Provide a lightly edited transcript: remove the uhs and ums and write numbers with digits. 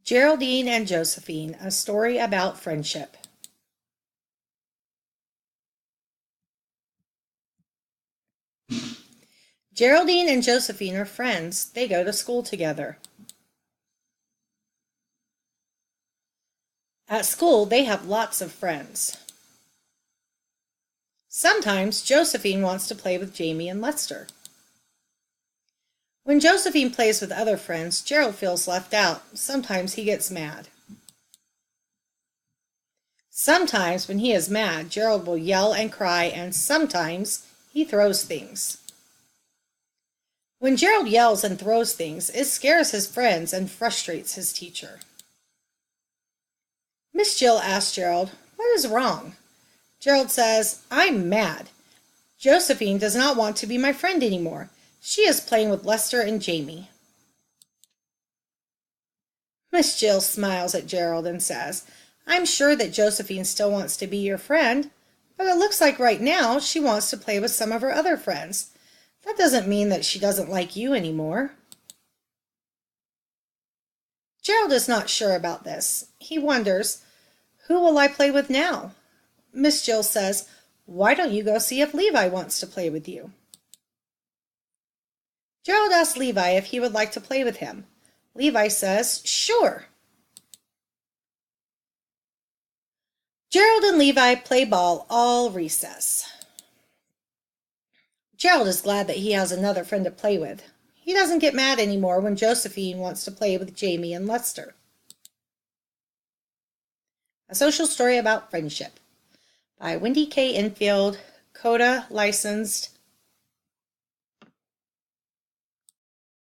Geraldine and Josephine, a story about friendship. Geraldine and Josephine are friends. They go to school together. At school, they have lots of friends. Sometimes Josephine wants to play with Jamie and Lester. When Josephine plays with other friends, Gerald feels left out. Sometimes he gets mad. Sometimes when he is mad, Gerald will yell and cry, and sometimes he throws things. When Gerald yells and throws things, it scares his friends and frustrates his teacher. Miss Jill asks Gerald, "What is wrong?" Gerald says, "I'm mad. Josephine does not want to be my friend anymore. She is playing with Lester and Jamie." Miss Jill smiles at Gerald and says, "I'm sure that Josephine still wants to be your friend, but it looks like right now she wants to play with some of her other friends. That doesn't mean that she doesn't like you anymore." Gerald is not sure about this. He wonders, "Who will I play with now?" Miss Jill says, "Why don't you go see if Levi wants to play with you?" Gerald asks Levi if he would like to play with him. Levi says, "Sure." Gerald and Levi play ball all recess. Gerald is glad that he has another friend to play with. He doesn't get mad anymore when Josephine wants to play with Jamie and Lester. A Social Story About Friendship by Wendy K. Enfield, Coda licensed